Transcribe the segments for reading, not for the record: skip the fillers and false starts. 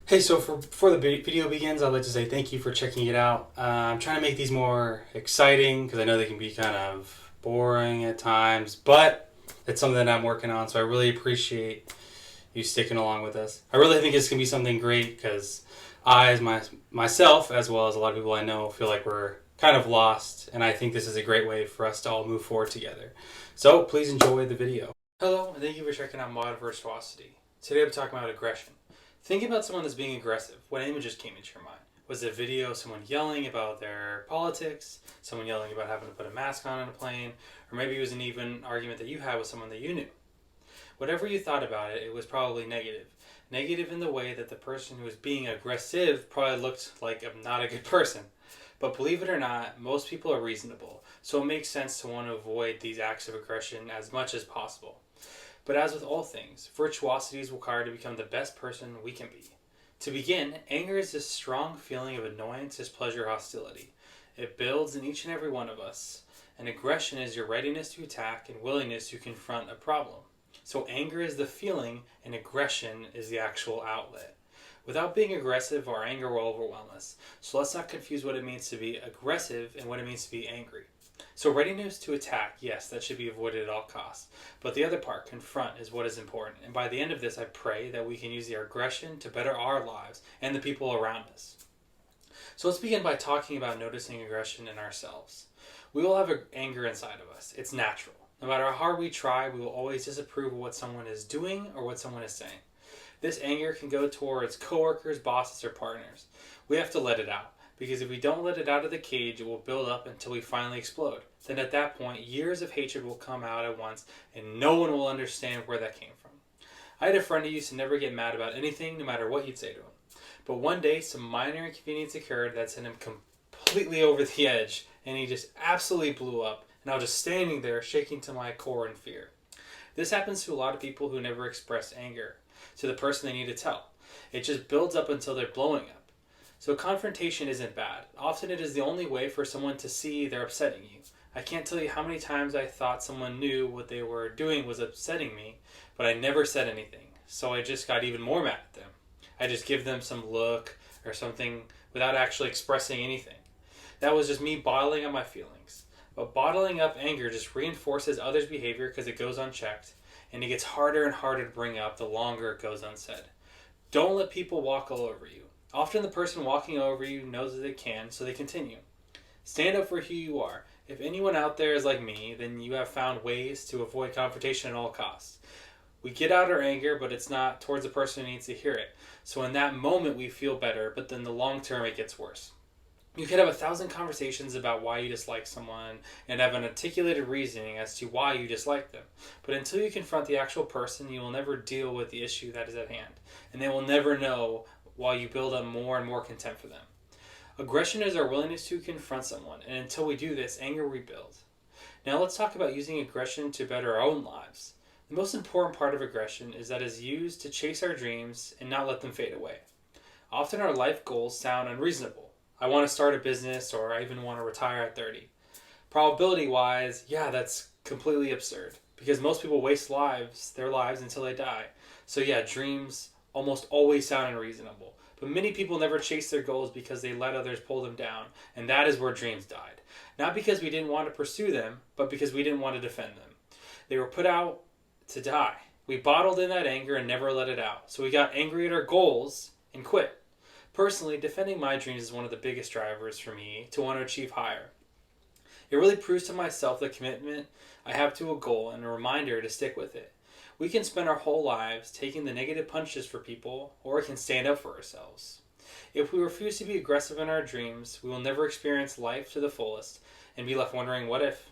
Hey, so before the video begins, I'd like to say thank you for checking it out. I'm trying to make these more exciting because I know they can be kind of boring at times, but it's something that I'm working on, so I really appreciate you sticking along with us. I really think it's going to be something great because myself, as well as a lot of people I know, feel like we're kind of lost, and I think this is a great way for us to all move forward together. So please enjoy the video. Hello, and thank you for checking out Mod Virtuosity. Today I'm talking about aggression. Think about someone that's being aggressive. What images came into your mind? Was it a video of someone yelling about their politics, someone yelling about having to put a mask on a plane, or maybe it was an even argument that you had with someone that you knew? Whatever you thought about it, it was probably negative. Negative in the way that the person who was being aggressive probably looked like not a good person. But believe it or not, most people are reasonable, so it makes sense to want to avoid these acts of aggression as much as possible. But as with all things, virtuosity is required to become the best person we can be. To begin, anger is this strong feeling of annoyance, displeasure, hostility. It builds in each and every one of us. And aggression is your readiness to attack and willingness to confront a problem. So anger is the feeling, and aggression is the actual outlet. Without being aggressive, our anger will overwhelm us. So let's not confuse what it means to be aggressive and what it means to be angry. So readiness to attack, yes, that should be avoided at all costs. But the other part, confront, is what is important. And by the end of this, I pray that we can use the aggression to better our lives and the people around us. So let's begin by talking about noticing aggression in ourselves. We all have anger inside of us. It's natural. No matter how hard we try, we will always disapprove of what someone is doing or what someone is saying. This anger can go towards coworkers, bosses, or partners. We have to let it out. Because if we don't let it out of the cage, it will build up until we finally explode. Then at that point, years of hatred will come out at once, and no one will understand where that came from. I had a friend who used to never get mad about anything, no matter what you'd say to him. But one day, some minor inconvenience occurred that sent him completely over the edge, and he just absolutely blew up, and I was just standing there, shaking to my core in fear. This happens to a lot of people who never express anger to the person they need to tell. It just builds up until they're blowing up. So confrontation isn't bad. Often it is the only way for someone to see they're upsetting you. I can't tell you how many times I thought someone knew what they were doing was upsetting me, but I never said anything. So I just got even more mad at them. I just give them some look or something without actually expressing anything. That was just me bottling up my feelings. But bottling up anger just reinforces others' behavior because it goes unchecked, and it gets harder and harder to bring up the longer it goes unsaid. Don't let people walk all over you. Often the person walking over you knows that they can, so they continue. Stand up for who you are. If anyone out there is like me, then you have found ways to avoid confrontation at all costs. We get out our anger, but it's not towards the person who needs to hear it. So in that moment we feel better, but then the long term it gets worse. You could have 1,000 conversations about why you dislike someone and have an articulated reasoning as to why you dislike them. But until you confront the actual person, you will never deal with the issue that is at hand. And they will never know while you build up more and more contempt for them. Aggression is our willingness to confront someone, and until we do this, anger rebuilds. Now let's talk about using aggression to better our own lives. The most important part of aggression is that it is used to chase our dreams and not let them fade away. Often our life goals sound unreasonable. I want to start a business, or I even want to retire at 30. Probability-wise, yeah, that's completely absurd, because most people waste their lives until they die. So yeah, dreams almost always sound unreasonable. But many people never chase their goals because they let others pull them down, and that is where dreams died. Not because we didn't want to pursue them, but because we didn't want to defend them. They were put out to die. We bottled in that anger and never let it out. So we got angry at our goals and quit. Personally, defending my dreams is one of the biggest drivers for me to want to achieve higher. It really proves to myself the commitment I have to a goal and a reminder to stick with it. We can spend our whole lives taking the negative punches for people, or we can stand up for ourselves. If we refuse to be aggressive in our dreams, we will never experience life to the fullest and be left wondering, what if?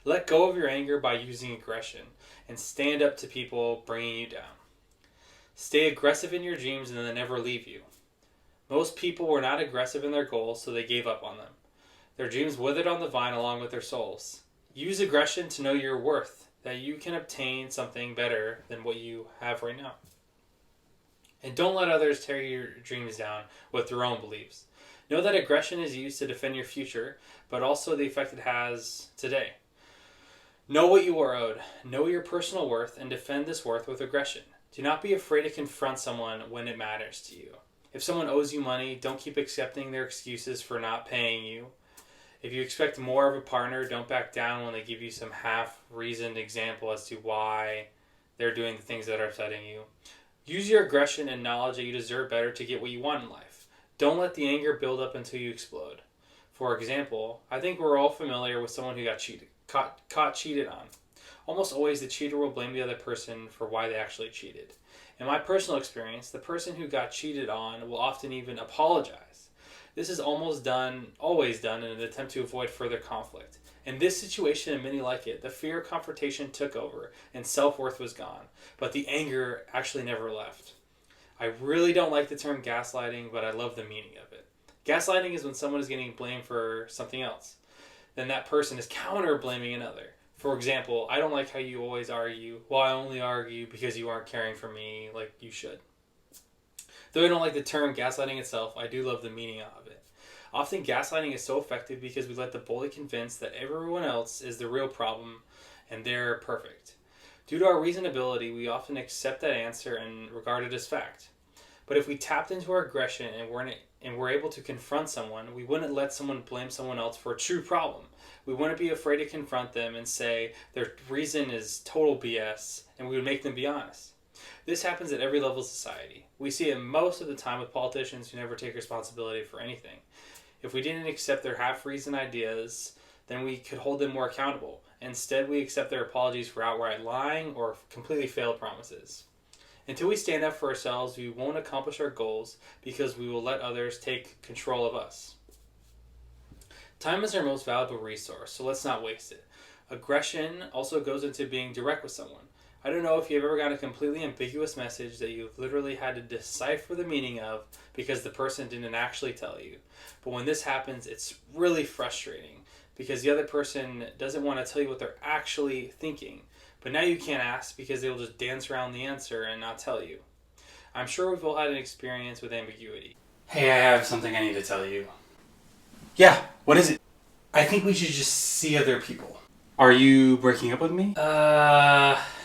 Let go of your anger by using aggression and stand up to people bringing you down. Stay aggressive in your dreams and they'll never leave you. Most people were not aggressive in their goals, so they gave up on them. Their dreams withered on the vine along with their souls. Use aggression to know your worth, that you can obtain something better than what you have right now. And don't let others tear your dreams down with their own beliefs. Know that aggression is used to defend your future, but also the effect it has today. Know what you are owed, know your personal worth, and defend this worth with aggression. Do not be afraid to confront someone when it matters to you. If someone owes you money, don't keep accepting their excuses for not paying you. If you expect more of a partner, don't back down when they give you some half-reasoned example as to why they're doing the things that are upsetting you. Use your aggression and knowledge that you deserve better to get what you want in life. Don't let the anger build up until you explode. For example, I think we're all familiar with someone who got caught cheated on. Almost always the cheater will blame the other person for why they actually cheated. In my personal experience, the person who got cheated on will often even apologize. This is always done in an attempt to avoid further conflict. In this situation and many like it, the fear of confrontation took over and self-worth was gone, but the anger actually never left. I really don't like the term gaslighting, but I love the meaning of it. Gaslighting is when someone is getting blamed for something else. Then that person is counter-blaming another. For example, I don't like how you always argue. Well, I only argue because you aren't caring for me like you should. Though I don't like the term gaslighting itself, I do love the meaning of it. Often gaslighting is so effective because we let the bully convince that everyone else is the real problem and they're perfect. Due to our reasonability, we often accept that answer and regard it as fact. But if we tapped into our aggression and were able to confront someone, we wouldn't let someone blame someone else for a true problem. We wouldn't be afraid to confront them and say their reason is total BS, and we would make them be honest. This happens at every level of society. We see it most of the time with politicians who never take responsibility for anything. If we didn't accept their half-reasoned ideas, then we could hold them more accountable. Instead, we accept their apologies for outright lying or completely failed promises. Until we stand up for ourselves, we won't accomplish our goals because we will let others take control of us. Time is our most valuable resource, so let's not waste it. Aggression also goes into being direct with someone. I don't know if you've ever gotten a completely ambiguous message that you've literally had to decipher the meaning of because the person didn't actually tell you. But when this happens, it's really frustrating because the other person doesn't want to tell you what they're actually thinking. But now you can't ask because they'll just dance around the answer and not tell you. I'm sure we've all had an experience with ambiguity. Hey, I have something I need to tell you. Yeah, what is it? I think we should just see other people. Are you breaking up with me?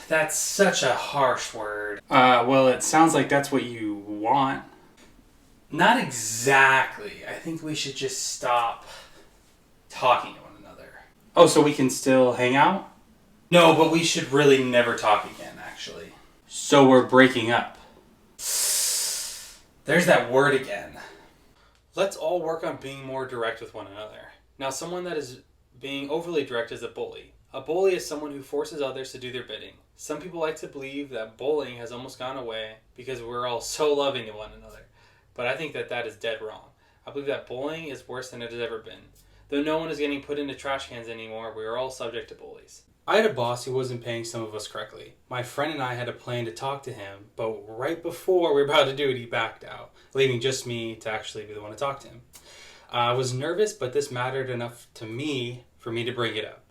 That's such a harsh word. Well, it sounds like that's what you want. Not exactly. I think we should just stop talking to one another. Oh, so we can still hang out? No, but we should really never talk again, actually. So we're breaking up. There's that word again. Let's all work on being more direct with one another. Now, someone that is being overly direct is a bully. A bully is someone who forces others to do their bidding. Some people like to believe that bullying has almost gone away because we're all so loving to one another. But I think that is dead wrong. I believe that bullying is worse than it has ever been. Though no one is getting put into trash cans anymore, we are all subject to bullies. I had a boss who wasn't paying some of us correctly. My friend and I had a plan to talk to him, but right before we were about to do it, he backed out, leaving just me to actually be the one to talk to him. I was nervous, but this mattered enough to me for me to bring it up.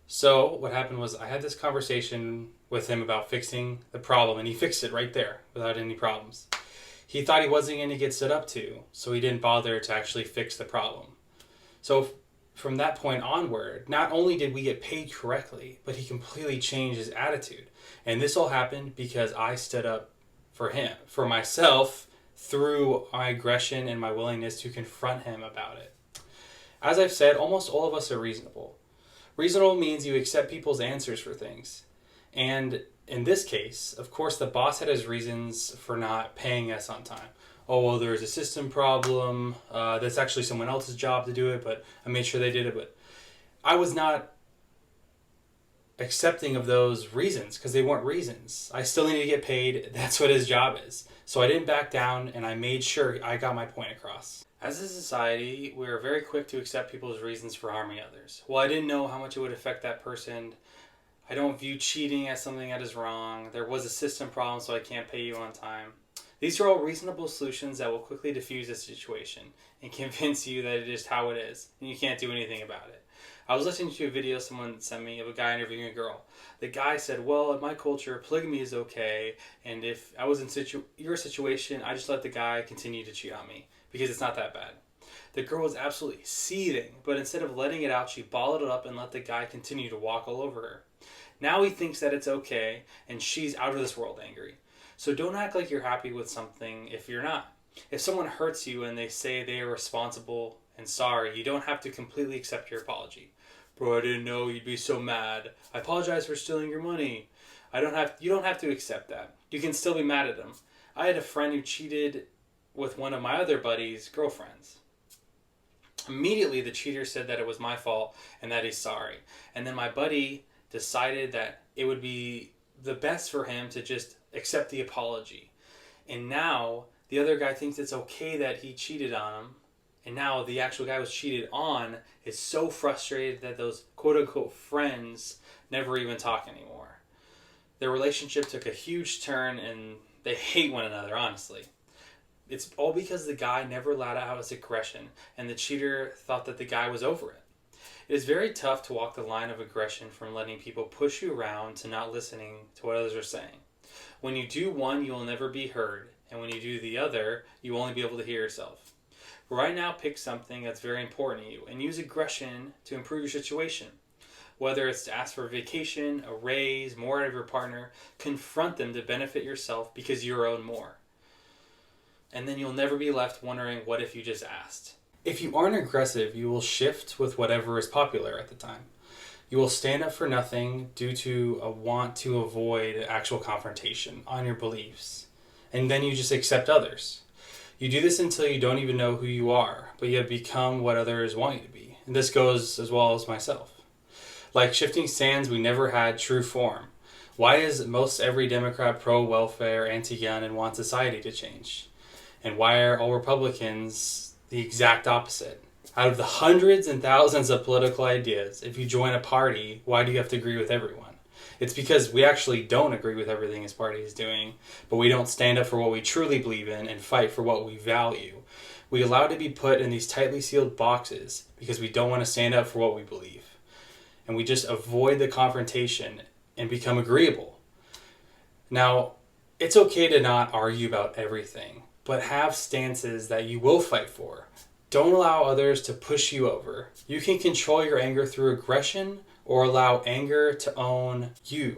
So what happened was I had this conversation with him about fixing the problem, and he fixed it right there without any problems. He thought he wasn't going to get stood up to, so he didn't bother to actually fix the problem. So from that point onward, not only did we get paid correctly, but he completely changed his attitude. And this all happened because I stood up for him, for myself, through my aggression and my willingness to confront him about it. As I've said, almost all of us are reasonable. Reasonable means you accept people's answers for things. And in this case, of course, the boss had his reasons for not paying us on time. Oh, well, there's a system problem. That's actually someone else's job to do it, but I made sure they did it. But I was not accepting of those reasons because they weren't reasons. I still need to get paid. That's what his job is. So I didn't back down, and I made sure I got my point across. As a society, we are very quick to accept people's reasons for harming others. Well, I didn't know how much it would affect that person. I don't view cheating as something that is wrong. There was a system problem, so I can't pay you on time. These are all reasonable solutions that will quickly diffuse a situation and convince you that it is how it is, and you can't do anything about it. I was listening to a video someone sent me of a guy interviewing a girl. The guy said, well, in my culture, polygamy is okay, and if I was in your situation, I just let the guy continue to cheat on me because it's not that bad. The girl was absolutely seething, but instead of letting it out, she bottled it up and let the guy continue to walk all over her. Now he thinks that it's okay, and she's out of this world angry. So don't act like you're happy with something if you're not. If someone hurts you and they say they are responsible and sorry, you don't have to completely accept your apology. Bro, I didn't know you'd be so mad. I apologize for stealing your money. You don't have to accept that. You can still be mad at them. I had a friend who cheated with one of my other buddies' girlfriends. Immediately, the cheater said that it was my fault and that he's sorry. And then my buddy decided that it would be the best for him to just accept the apology. And now, the other guy thinks it's okay that he cheated on him. And now, the actual guy who was cheated on is so frustrated that those quote-unquote friends never even talk anymore. Their relationship took a huge turn and they hate one another, honestly. It's all because the guy never let out his aggression and the cheater thought that the guy was over it. It is very tough to walk the line of aggression from letting people push you around to not listening to what others are saying. When you do one, you will never be heard, and when you do the other, you will only be able to hear yourself. Right now, pick something that's very important to you and use aggression to improve your situation. Whether it's to ask for a vacation, a raise, more out of your partner, confront them to benefit yourself because you're owed more. And then you'll never be left wondering, what if you just asked? If you aren't aggressive, you will shift with whatever is popular at the time. You will stand up for nothing due to a want to avoid actual confrontation on your beliefs. And then you just accept others. You do this until you don't even know who you are, but you have become what others want you to be. And this goes as well as myself. Like shifting sands, we never had true form. Why is most every Democrat pro-welfare, anti-gun, and wants society to change? And why are all Republicans the exact opposite? Out of the hundreds and thousands of political ideas, if you join a party, why do you have to agree with everyone? It's because we actually don't agree with everything his party is doing, but we don't stand up for what we truly believe in and fight for what we value. We allow to be put in these tightly sealed boxes because we don't want to stand up for what we believe. And we just avoid the confrontation and become agreeable. Now, it's okay to not argue about everything, but have stances that you will fight for. Don't allow others to push you over. You can control your anger through aggression or allow anger to own you.